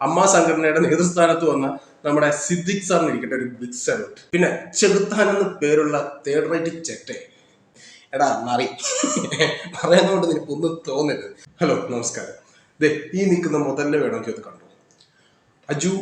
അമ്മ സംഘടനയുടെ നേതൃസ്ഥാനത്ത് വന്ന നമ്മുടെ സിദ്ദിഖ് സാറിന് ഇരിക്കട്ടെ ഒരു ബിഗ് സല്യൂട്ട്. പിന്നെ ചെകുത്താൻ എന്ന് പേരുള്ള തേർഡ് റേറ്റ് ചെറ്റെ, എടാ നറി പറയുന്നതുകൊണ്ട് നിനക്കൊന്നും തോന്നരുത്. ഹലോ നമസ്കാരം. ഈ നിൽക്കുന്ന മുതലിനെ വേണമെങ്കിൽ അത് കണ്ടു. അജു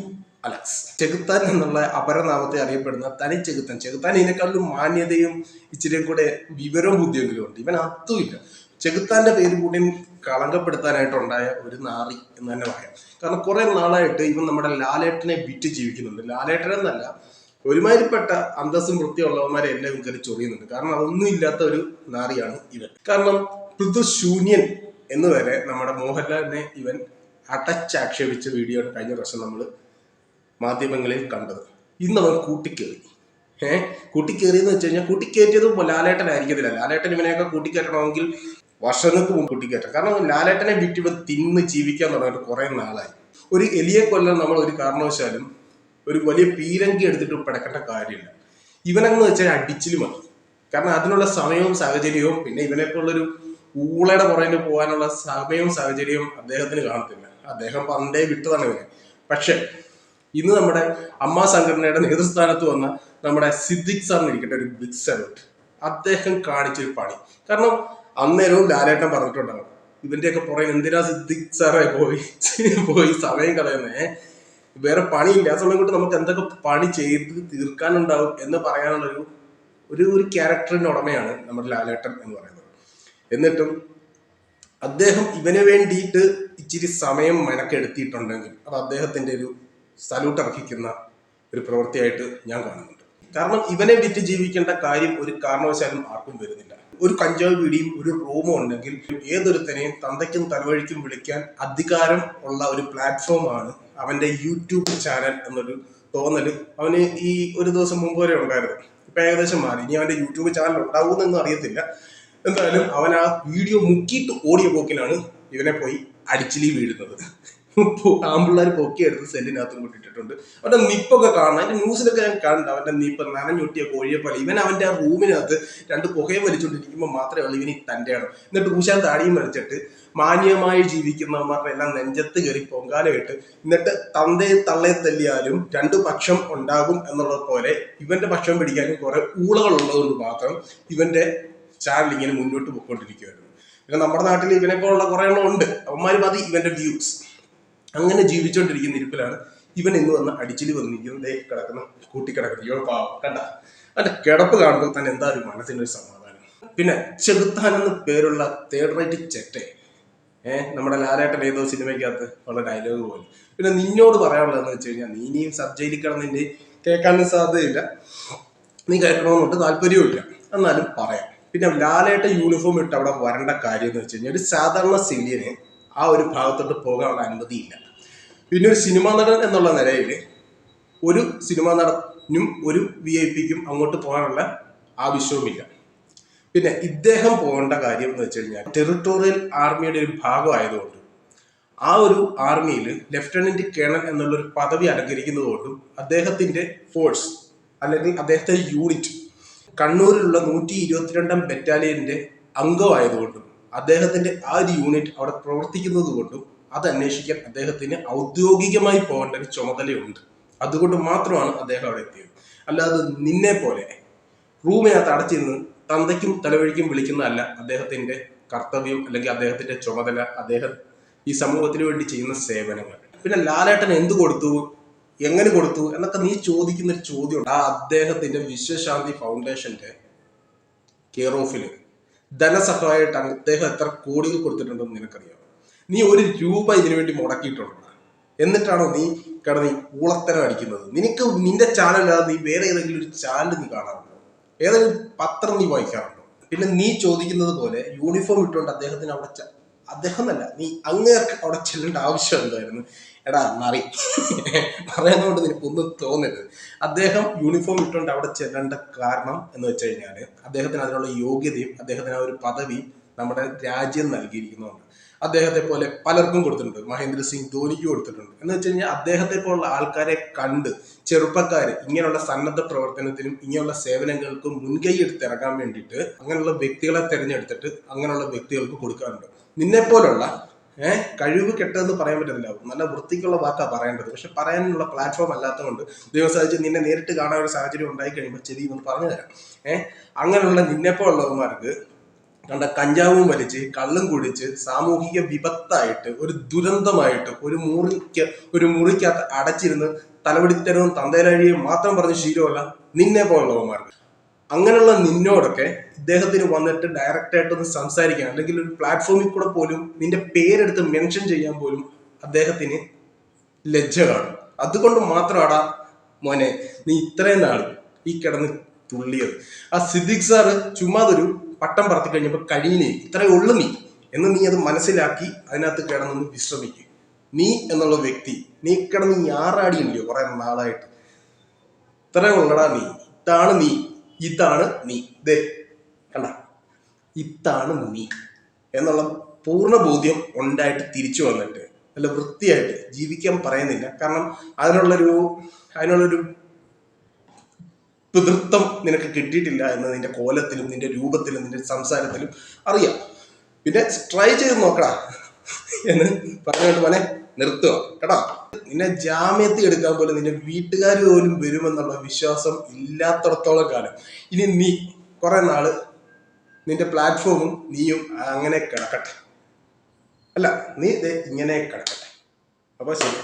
അലക്സ് ചെകുത്താൻ എന്നുള്ള അപരനാമത്തെ അറിയപ്പെടുന്ന തനി ചെകുത്താൻ. ചെകുത്താൻ ഇതിനേക്കാളും മാന്യതയും ഇച്ചിരിയും കൂടെ വിവരവും ബുദ്ധിയെങ്കിലും ഉണ്ട്. ഇവൻ അതുമില്ല. ചെകുത്താന്റെ പേര് കൂടി കളങ്കപ്പെടുത്താനായിട്ടുണ്ടായ ഒരു നാറി എന്ന് തന്നെ പറയാം. കാരണം കുറെ നാളായിട്ട് ഇവൻ നമ്മുടെ ലാലേട്ടനെ വിറ്റ് ജീവിക്കുന്നുണ്ട്. ലാലേട്ടനെന്നല്ല, ഒരുമാതിരിപ്പെട്ട അന്തസ്സും വൃത്തിയുള്ളവന്മാരെ എല്ലാം കയറി ചൊറിയുന്നുണ്ട്. കാരണം അതൊന്നും ഇല്ലാത്ത ഒരു നാറിയാണ് ഇവൻ. കാരണം പൃഥുശൂന്യൻ എന്ന് വരെ നമ്മുടെ മോഹൻലാലിനെ ഇവൻ അടച്ചാക്ഷേപിച്ച വീഡിയോ ആണ് കഴിഞ്ഞ വർഷം നമ്മൾ മാധ്യമങ്ങളിൽ കണ്ടത്. ഇന്ന് അവൻ കൂട്ടിക്കേറി. കൂട്ടിക്കേറിയെന്ന് വെച്ച് കഴിഞ്ഞാൽ കൂട്ടിക്കയറ്റിയതും ലാലേട്ടനായിരിക്കത്തില്ല. ലാലേട്ടൻ ഇവനെയൊക്കെ കൂട്ടിക്കയറ്റണമെങ്കിൽ വർഷങ്ങൾക്ക് മുമ്പ് കൂട്ടിക്കയറ്റാം. കാരണം ലാലേട്ടനെ വിറ്റ് ഇവൻ തിന്ന് ജീവിക്കാൻ തുടങ്ങിയിട്ട് കുറെ നാളായി. ഒരു എലിയെ കൊല്ലാൻ നമ്മൾ ഒരു കാരണവശാലും ഒരു വലിയ പീരങ്കി എടുത്തിട്ട് പിടക്കേണ്ട കാര്യമില്ല. ഇവനെന്ന് വെച്ചാൽ അടിച്ചില് മതി. കാരണം അതിനുള്ള സമയവും സാഹചര്യവും, പിന്നെ ഇവനെപ്പോലുള്ളൊരു ഊളയുടെ പുറകിൽ പോകാനുള്ള സമയവും സാഹചര്യവും അദ്ദേഹത്തിന് കാണത്തില്ല. അദ്ദേഹം പണ്ടേ വിട്ടതാണ് ഇവനെ. പക്ഷെ ഇന്ന് നമ്മുടെ അമ്മ സംഘടനയുടെ നേതൃസ്ഥാനത്ത് വന്ന നമ്മുടെ സിദ്ദിഖ് സാറിന് ഇരിക്കട്ടെ ഒരു ബിഗ് സല്യൂട്ട്. അദ്ദേഹം കാണിച്ചൊരു പണി. കാരണം അന്നേരവും ലാലേട്ടൻ പറഞ്ഞിട്ടുണ്ടാവും, ഇവന്റെയൊക്കെ പുറകെ എന്തിനാ സിദ്ദിഖ് സാറെ പോയി സമയം കളയുന്നേ, വേറെ പണിയില്ല, ആ സമയം കൊണ്ട് നമുക്ക് എന്തൊക്കെ പണി ചെയ്ത് തീർക്കാനുണ്ടാവും എന്ന് പറയാനുള്ള ഒരു ക്യാരക്ടറിന്റെ ഉടമയാണ് നമ്മുടെ ലാലേട്ടൻ എന്ന് പറയുന്നത്. എന്നിട്ടും അദ്ദേഹം ഇവന് വേണ്ടിയിട്ട് ഇച്ചിരി സമയം മെനക്കെടുത്തിട്ടുണ്ടെങ്കിൽ അത് അദ്ദേഹത്തിന്റെ ഒരു സല്യൂട്ട് അർഹിക്കുന്ന ഒരു പ്രവൃത്തിയായിട്ട് ഞാൻ കാണുന്നുണ്ട്. കാരണം ഇവനെ വിറ്റ് ജീവിക്കേണ്ട കാര്യം ഒരു കാരണവശാലും ആർക്കും വരുന്നില്ല. ഒരു കഞ്ചാവ് വീടിയും ഒരു റൂമും ഉണ്ടെങ്കിൽ ഏതൊരുത്തനെയും തന്തയ്ക്കും തലവഴിക്കും വിളിക്കാൻ അധികാരം ഉള്ള ഒരു പ്ലാറ്റ്ഫോമാണ് അവന്റെ യൂട്യൂബ് ചാനൽ എന്നൊരു തോന്നല് അവന് ഈ ഒരു ദിവസം മുമ്പ് വരെ ഉണ്ടായിരുന്നു. ഇപ്പൊ ഏകദേശം മാറി. ഇനി അവന്റെ യൂട്യൂബ് ചാനൽ ഉണ്ടാവുമെന്നൊന്നും അറിയത്തില്ല. എന്തായാലും അവൻ ആ വീഡിയോ മുക്കിയിട്ട് ഓടിയ പോക്കിലാണ് ഇവനെ പോയി അടിച്ചിലി വീഴുന്നത്. ആമ്പിള്ളേർ പൊക്കിയെടുത്ത് സെല്ലിനകത്തും കൊണ്ടിട്ടിട്ടുണ്ട്. അവന്റെ നിപ്പൊക്കെ കാണാൻ അതിന്റെ ന്യൂസിലൊക്കെ ഞാൻ കണ്ടു. അവന്റെ നിപ്പ് നനഞ്ഞൊട്ടിയ കോഴിയെ പോലെ. ഇവൻ അവന്റെ ആ റൂമിനകത്ത് രണ്ട് പുകയും വലിച്ചുകൊണ്ടിരിക്കുമ്പോൾ മാത്രമേ ഉള്ളൂ ഇവന് തന്റെയാണ്. എന്നിട്ട് ഊശാൻ താടിയും വലിച്ചിട്ട് മാന്യമായി ജീവിക്കുന്നവന്മാരുടെ എല്ലാം നെഞ്ചത്ത് കയറി പൊങ്കാലയിട്ട് എന്നിട്ട് തന്തയെ തള്ളയെ തല്ലിയാലും രണ്ടു പക്ഷം ഉണ്ടാകും എന്നുള്ളത് പോലെ ഇവന്റെ പക്ഷം പിടിക്കാനും കുറെ ഊളകൾ ഉള്ളതുകൊണ്ട് മാത്രം ഇവന്റെ ചാനൽ ഇങ്ങനെ മുന്നോട്ട് പോയിക്കൊണ്ടിരിക്കുകയായിരുന്നു. പിന്നെ നമ്മുടെ നാട്ടിൽ ഇവനെ പോലുള്ള കുറെ എണ്ണം ഉണ്ട്. അവന്മാർ മതി ഇവന്റെ വ്യൂസ്. അങ്ങനെ ജീവിച്ചുകൊണ്ടിരിക്കുന്ന ഇരിപ്പിലാണ് ഇവൻ ഇന്ന് വന്ന് അടിച്ചില് വന്നിരിക്കുന്നത്. കിടക്കുന്ന കൂട്ടിക്കിടക്കുന്ന ഇവ പാവം കണ്ട അവന്റെ കിടപ്പ് കാണുമ്പോൾ തന്നെ എന്താ ഒരു മനസ്സിനൊരു സമാധാനം. പിന്നെ ചെകുത്താൻ എന്ന് പേരുള്ള തേർഡ് റേറ്റ് ചെറ്റെ, നമ്മുടെ ലാലേട്ടൻ ഏതോ സിനിമയ്ക്കകത്ത് ഉള്ള ഡയലോഗ് പോലെ. പിന്നെ നിന്നോട് പറയാനുള്ളതെന്ന് വെച്ച് കഴിഞ്ഞാൽ നീ ഇനിയും സബ് ജയിലിൽ കിടന്നിന്റെ കേൾക്കാനും സാധ്യതയില്ല, നീ കേൾക്കണമെന്നുണ്ട് താല്പര്യവും ഇല്ല, എന്നാലും പറയാം. പിന്നെ ലാലേട്ടൻ യൂണിഫോം ഇട്ട് അവിടെ വരേണ്ട കാര്യം എന്ന് വെച്ച് കഴിഞ്ഞാൽ ഒരു സാധാരണ സിവിലിയന് ആ ഒരു ഭാഗത്തോട്ട് പോകാനുള്ള അനുമതിയില്ല. പിന്നെ ഒരു സിനിമാ നടൻ എന്നുള്ള നിലയിൽ ഒരു സിനിമാ നടനും ഒരു VIP-ക്കും അങ്ങോട്ട് പോകാനുള്ള ആവശ്യവുമില്ല. പിന്നെ ഇദ്ദേഹം പോകേണ്ട കാര്യം എന്ന് വെച്ച് കഴിഞ്ഞാൽ ടെറിട്ടോറിയൽ ആർമിയുടെ ഒരു ഭാഗമായതുകൊണ്ട് ആ ഒരു ആർമിയിൽ ലെഫ്റ്റനന്റ് കേണൽ എന്നുള്ളൊരു പദവി അലങ്കരിക്കുന്നതുകൊണ്ടും അദ്ദേഹത്തിന്റെ ഫോഴ്സ് അല്ലെങ്കിൽ അദ്ദേഹത്തിന്റെ യൂണിറ്റ് കണ്ണൂരിലുള്ള 122ാം ബറ്റാലിയന്റെ അംഗമായതുകൊണ്ടും അദ്ദേഹത്തിന്റെ ആ ഒരു യൂണിറ്റ് അവിടെ പ്രവർത്തിക്കുന്നത് കൊണ്ടും അത് അന്വേഷിക്കാൻ അദ്ദേഹത്തിന് ഔദ്യോഗികമായി പോകേണ്ട ഒരു ചുമതലയുണ്ട്. അതുകൊണ്ട് മാത്രമാണ് അദ്ദേഹം അവിടെ എത്തിയത്. അല്ലാതെ നിന്നെ പോലെ റൂമിനകത്ത് അടച്ചിരുന്ന് തന്തയ്ക്കും തലവഴിക്കും വിളിക്കുന്നതല്ല അദ്ദേഹത്തിന്റെ കർത്തവ്യം അല്ലെങ്കിൽ അദ്ദേഹത്തിന്റെ ചുമതല, അദ്ദേഹം ഈ സമൂഹത്തിന് വേണ്ടി ചെയ്യുന്ന സേവനങ്ങൾ. പിന്നെ ലാലേട്ടൻ എന്ത് കൊടുത്തു, എങ്ങനെ കൊടുത്തു എന്നൊക്കെ നീ ചോദിക്കുന്ന ഒരു ചോദ്യമുണ്ട്. ആ അദ്ദേഹത്തിന്റെ വിശ്വശാന്തി ഫൗണ്ടേഷന്റെ കെയർ ഓഫില് ധനസഹായമായിട്ട് അദ്ദേഹം എത്ര കോടികൾ കൊടുത്തിട്ടുണ്ടെന്ന് നിനക്കറിയാം? നീ ഒരു രൂപ ഇതിനു വേണ്ടി മുടക്കിയിട്ടുണ്ടോ? എന്നിട്ടാണോ നീ കിടന്ന് ഊളത്തരം അടിക്കുന്നത്? നിനക്ക് നിന്റെ ചാനലല്ലാതെ നീ വേറെ ഏതെങ്കിലും ഒരു ചാനൽ നീ കാണാറുണ്ടോ? ഏതെങ്കിലും പത്രം നീ വായിക്കാറുണ്ടോ? പിന്നെ നീ ചോദിക്കുന്നത് പോലെ യൂണിഫോം ഇട്ടുകൊണ്ട് അദ്ദേഹത്തിന് അവിടെ അദ്ദേഹമല്ല നീ അങ്ങേർക്ക് അവിടെ ചെല്ലേണ്ട ആവശ്യം എന്തായിരുന്നു? എടാ നറി പറയുന്നതുകൊണ്ട് നിനക്കൊന്നും തോന്നരുത്. അദ്ദേഹം യൂണിഫോം ഇട്ടുകൊണ്ട് അവിടെ ചെല്ലേണ്ട കാരണം എന്ന് വെച്ച് കഴിഞ്ഞാൽ അദ്ദേഹത്തിന് അതിനുള്ള യോഗ്യതയും അദ്ദേഹത്തിന് ആ ഒരു പദവിയും നമ്മുടെ രാജ്യം നൽകിയിരിക്കുന്നതുകൊണ്ട്. അദ്ദേഹത്തെ പോലെ പലർക്കും കൊടുത്തിട്ടുണ്ട്. മഹേന്ദ്ര സിംഗ് ധോനിക്ക് കൊടുത്തിട്ടുണ്ട്. എന്ന് വെച്ച് കഴിഞ്ഞാൽ അദ്ദേഹത്തെ പോലുള്ള ആൾക്കാരെ കണ്ട് ചെറുപ്പക്കാർ ഇങ്ങനെയുള്ള സന്നദ്ധ പ്രവർത്തനത്തിനും ഇങ്ങനെയുള്ള സേവനങ്ങൾക്കും മുൻകൈ എടുത്തിറങ്ങാൻ വേണ്ടിയിട്ട് അങ്ങനെയുള്ള വ്യക്തികളെ തിരഞ്ഞെടുത്തിട്ട് അങ്ങനെയുള്ള വ്യക്തികൾക്ക് കൊടുക്കാറുണ്ട്. നിന്നെ പോലുള്ള കഴിവ് കെട്ടതെന്ന് പറയാൻ പറ്റത്തില്ല, നല്ല വൃത്തിക്കുള്ള വാക്കാ പറയേണ്ടത്. പക്ഷെ പറയാനുള്ള പ്ലാറ്റ്ഫോം അല്ലാത്തതുകൊണ്ട് ദൈവം സാധിച്ച് നിന്നെ നേരിട്ട് കാണാൻ ഒരു സാഹചര്യം ഉണ്ടായി കഴിയുമ്പോൾ ചെവി ഒന്ന് പറഞ്ഞു തരാം. അങ്ങനെയുള്ള നിന്നെപ്പോലുള്ളവന്മാർക്ക് കണ്ട കഞ്ചാവും വലിച്ച് കള്ളും കുടിച്ച് സാമൂഹിക വിപത്തായിട്ട് ഒരു ദുരന്തമായിട്ട് ഒരു മുറിക്കകത്ത് അടച്ചിരുന്ന് തലപിടിത്തരവും തന്തേലഴിയും മാത്രം പറഞ്ഞ് ശീലമല്ല നിന്നെ പോലുള്ളവന്മാർക്ക്. അങ്ങനെയുള്ള നിന്നോടൊക്കെ ഇദ്ദേഹത്തിന് വന്നിട്ട് ഡയറക്റ്റ് ആയിട്ടൊന്ന് സംസാരിക്കാൻ, അല്ലെങ്കിൽ ഒരു പ്ലാറ്റ്ഫോമിൽ കൂടെ പോലും നിന്റെ പേരെടുത്ത് മെൻഷൻ ചെയ്യാൻ പോലും അദ്ദേഹത്തിന് ലജ്ജ കാണും. അതുകൊണ്ട് മാത്രമാടാ മോനെ നീ ഇത്രയും നാൾ ഈ കിടന്ന് തുള്ളിയത്. ആ സിദ്ദിഖ് സാറ് ചുമ്മാതൊരു പട്ടം പറത്തി കഴിഞ്ഞപ്പോൾ കഴിഞ്ഞേ ഇത്രയേ ഉള്ളു നീ എന്ന് നീ അത് മനസ്സിലാക്കി അതിനകത്ത് കിടന്നൊന്ന് വിശ്രമിക്കുക. നീ എന്നുള്ള വ്യക്തി നീ കിടന്ന് ഞാറാടിയില്ലയോ കുറെ നാളായിട്ട്, ഇത്രയേ ഉള്ളടാ നീ. ഇതാണ് നീ ദേ കണ്ട, ഇതാണ് നീ എന്നുള്ള പൂർണ്ണ ബോധ്യം ഉണ്ടായിട്ട് തിരിച്ചു വന്നിട്ട് നല്ല വൃത്തിയായിട്ട് ജീവിക്കാൻ പറയുന്നില്ല. കാരണം അതിനുള്ളൊരു പിതൃത്വം നിനക്ക് കിട്ടിയിട്ടില്ല എന്ന് നിന്റെ കോലത്തിലും നിന്റെ രൂപത്തിലും നിന്റെ സംസാരത്തിലും അറിയാം. പിന്നെ ട്രൈ ചെയ്ത് നോക്കടാ എന്ന് പറഞ്ഞുകൊണ്ട് മോനെ നിർത്തുക കേട്ടോ. നിന്നെ ജാമ്യത്തിൽ എടുക്കാൻ പോലും നിന്റെ വീട്ടുകാർ പോലും വരുമെന്നുള്ള വിശ്വാസം ഇല്ലാത്തടത്തോളം കാലം ഇനി നീ കുറെ നാള് നിന്റെ പ്ലാറ്റ്ഫോമും നീയും അങ്ങനെ കിടക്കട്ടെ. അല്ല നീ ഇങ്ങനെ കിടക്കട്ടെ. അപ്പൊ ശരി.